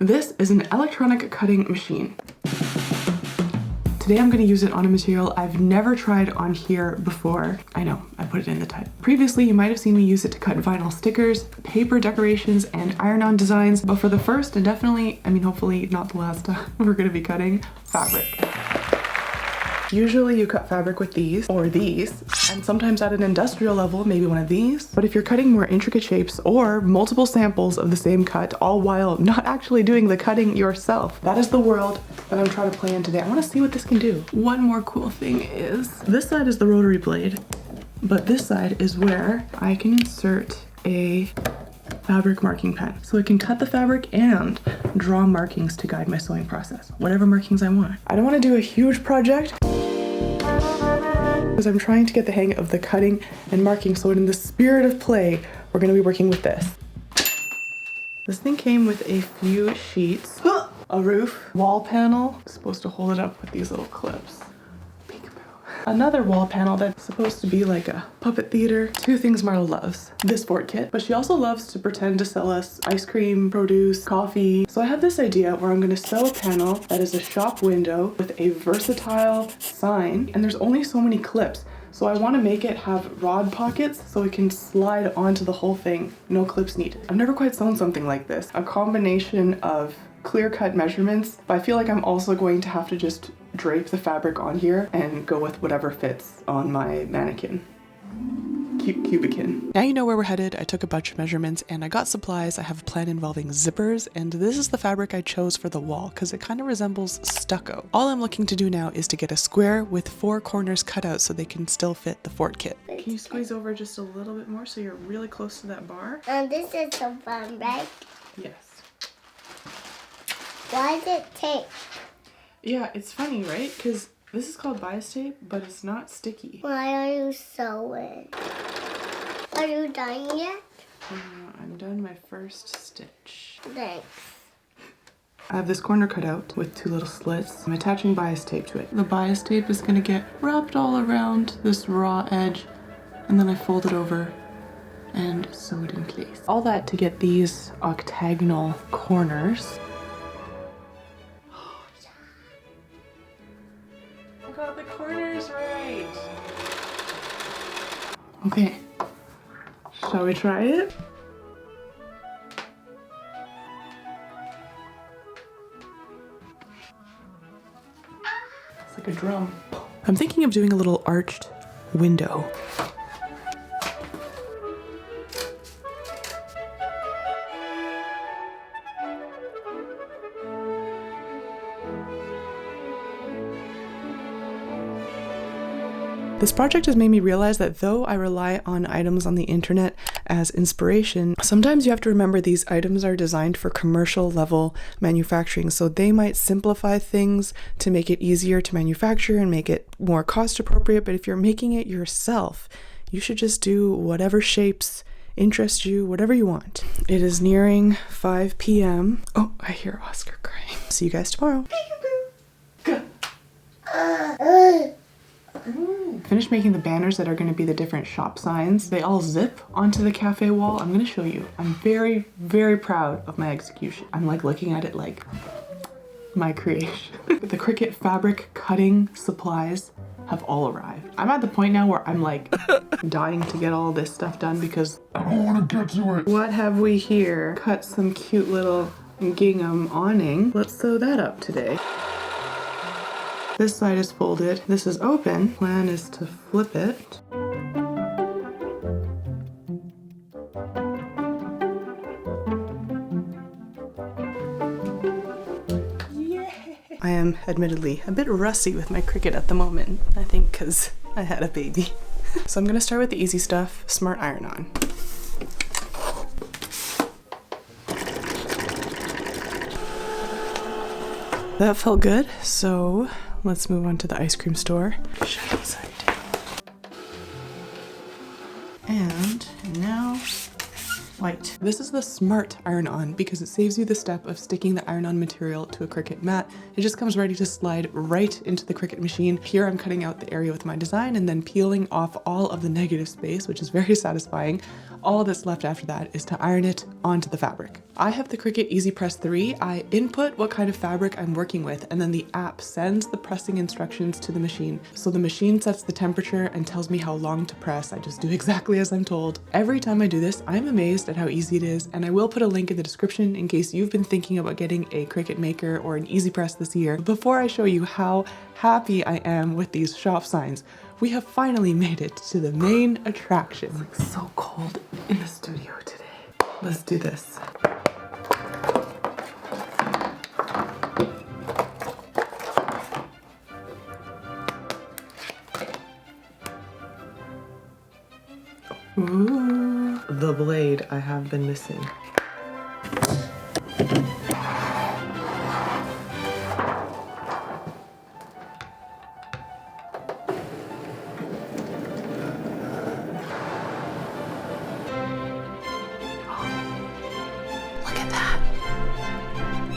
This is an electronic cutting machine. Today I'm going to use it on a material I've never tried on here before. I know, I put it in the title. Previously, you might have seen me use it to cut vinyl stickers, paper decorations, and iron-on designs, but for the first and definitely, hopefully not the last time, we're going to be cutting fabric. Usually you cut fabric with these or these, and sometimes at an industrial level, maybe one of these. But if you're cutting more intricate shapes or multiple samples of the same cut, all while not actually doing the cutting yourself, that is the world that I'm trying to play in today. I want to see what this can do. One more cool thing is, this side is the rotary blade, but this side is where I can insert a fabric marking pen. So I can cut the fabric and draw markings to guide my sewing process, whatever markings I want. I don't want to do a huge project because I'm trying to get the hang of the cutting and marking, so in the spirit of play, we're going to be working with this. This thing came with a few sheets, a roof, wall panel, supposed to hold it up with these little clips. Another wall panel that's supposed to be like a puppet theater. Two things Marla loves. This fort kit, but she also loves to pretend to sell us ice cream, produce, coffee. So I have this idea where I'm gonna sew a panel that is a shop window with a versatile sign, and there's only so many clips. So I want to make it have rod pockets so it can slide onto the whole thing. No clips needed. I've never quite sewn something like this. A combination of clear-cut measurements, but I feel like I'm also going to have to just drape the fabric on here and go with whatever fits on my mannequin. Cubican. Now you know where we're headed. I took a bunch of measurements and I got supplies. I have a plan involving zippers, and this is the fabric I chose for the wall because it kind of resembles stucco. All I'm looking to do now is to get a square with 4 corners cut out so they can still fit the fort kit. Can you squeeze over just a little bit more so you're really close to that bar? This is so fun, right? Yes. Why is it tape? Yeah, it's funny, right? Because this is called bias tape, but it's not sticky. Why are you sewing? Are you done yet? I'm done my first stitch. Thanks. I have this corner cut out with 2 little slits. I'm attaching bias tape to it. The bias tape is going to get wrapped all around this raw edge, and then I fold it over and sew it in place. All that to get these octagonal corners. I got the corners right. Okay, shall we try it? It's like a drum. I'm thinking of doing a little arched window. This project has made me realize that though I rely on items on the internet as inspiration, sometimes you have to remember these items are designed for commercial level manufacturing, so they might simplify things to make it easier to manufacture and make it more cost appropriate, but if you're making it yourself, you should just do whatever shapes interest you, whatever you want. It is nearing 5 p.m. Oh, I hear Oscar crying. See you guys tomorrow. Finished making the banners that are going to be the different shop signs. They all zip onto the cafe wall. I'm going to show you. I'm very, very proud of my execution. I'm like looking at it like my creation. The Cricut fabric cutting supplies have all arrived. I'm at the point now where I'm like dying to get all this stuff done because I don't want to get to it. What have we here? Cut some cute little gingham awning. Let's sew that up today. This side is folded, this is open. Plan is to flip it. Yeah. I am admittedly a bit rusty with my Cricut at the moment, I think because I had a baby. So I'm gonna start with the easy stuff, smart iron-on. That felt good, so let's move on to the ice cream store. Shut upside down. And now white. This is the smart iron-on because it saves you the step of sticking the iron-on material to a Cricut mat. It just comes ready to slide right into the Cricut machine. Here I'm cutting out the area with my design and then peeling off all of the negative space, which is very satisfying. All that's left after that is to iron it onto the fabric. I have the Cricut Easy Press 3. I input what kind of fabric I'm working with, and then the app sends the pressing instructions to the machine. So the machine sets the temperature and tells me how long to press. I just do exactly as I'm told. Every time I do this, I'm amazed at how easy it is, and I will put a link in the description in case you've been thinking about getting a Cricut Maker or an Easy Press this year. Before I show you how happy I am with these shop signs, we have finally made it to the main attraction. It's like so cold in the studio today. Let's do this. Ooh, the blade I have been missing.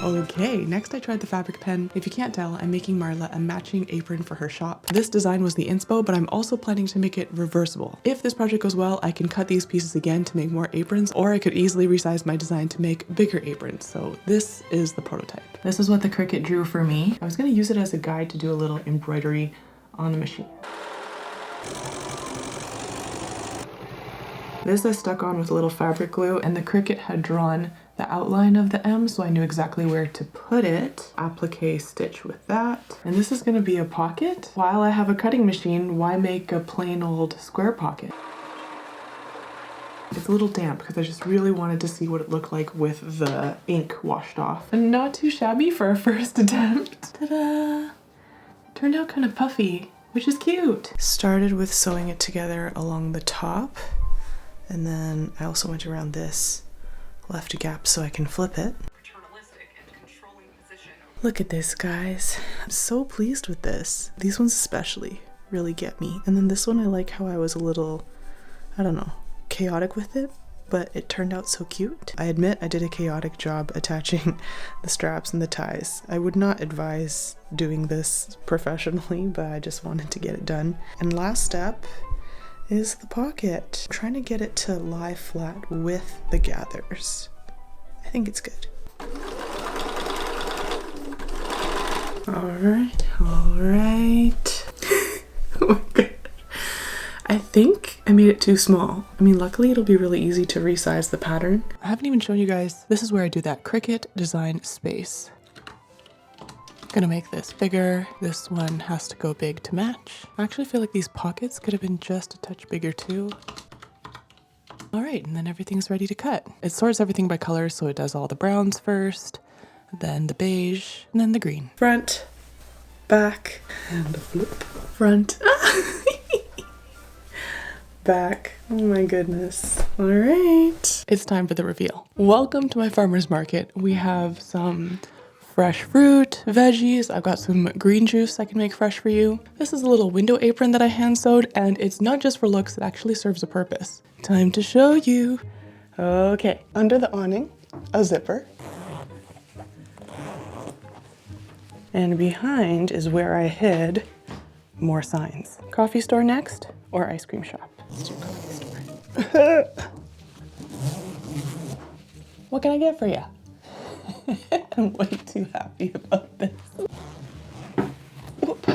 Okay, next I tried the fabric pen. If you can't tell, I'm making Marla a matching apron for her shop. This design was the inspo, but I'm also planning to make it reversible. If this project goes well, I can cut these pieces again to make more aprons, or I could easily resize my design to make bigger aprons. So this is the prototype. This is what the Cricut drew for me. I was gonna use it as a guide to do a little embroidery on the machine. This I stuck on with a little fabric glue, and the Cricut had drawn the outline of the M, so I knew exactly where to put it. Applique stitch with that. And this is gonna be a pocket. While I have a cutting machine, why make a plain old square pocket? It's a little damp because I just really wanted to see what it looked like with the ink washed off. And not too shabby for a first attempt. Ta-da! Turned out kind of puffy, which is cute. Started with sewing it together along the top. And then I also went around this, left a gap so I can flip it. Look at this, guys. I'm so pleased with this. These ones especially really get me. And then this one, I like how I was a little, I don't know, chaotic with it, but it turned out so cute. I admit I did a chaotic job attaching the straps and the ties. I would not advise doing this professionally, but I just wanted to get it done. And last step is the pocket. I'm trying to get it to lie flat with the gathers. I think it's good. Alright. Oh my god. I think I made it too small. I mean, luckily it'll be really easy to resize the pattern. I haven't even shown you guys. This is where I do that Cricut Design Space. Gonna make this bigger. This one has to go big to match. I actually feel like these pockets could have been just a touch bigger too. All right, and then everything's ready to cut. It sorts everything by color, so it does all the browns first, then the beige, and then the green. Front, back, and a flip. Front, back. Oh my goodness. All right. It's time for the reveal. Welcome to my farmer's market. We have some fresh fruit, veggies. I've got some green juice I can make fresh for you. This is a little window apron that I hand sewed, and it's not just for looks, it actually serves a purpose. Time to show you. Okay, under the awning, a zipper. And behind is where I hid more signs. Coffee store next, or ice cream shop? Let's do coffee store. What can I get for you? I'm way too happy about this. Whoop.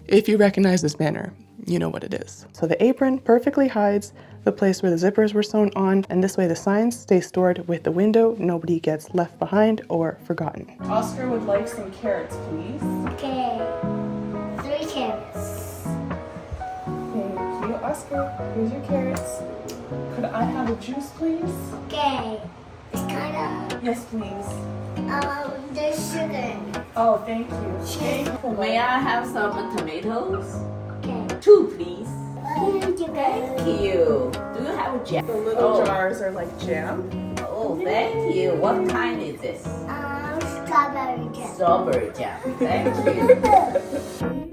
If you recognize this banner, you know what it is. So the apron perfectly hides the place where the zippers were sewn on, and this way the signs stay stored with the window. Nobody gets left behind or forgotten. Oscar would like some carrots, please. Okay. 3 carrots. Thank you, Oscar. Here's your carrots. Could I have a juice, please? Okay. It's kind of. Yes, please. There's sugar. Oh, thank you. May I have some tomatoes? Okay. 2, please. Thank you. Thank you. Do you have jam? The little jars are like jam. Oh, thank you. What kind is this? Strawberry jam. Strawberry jam. Thank you.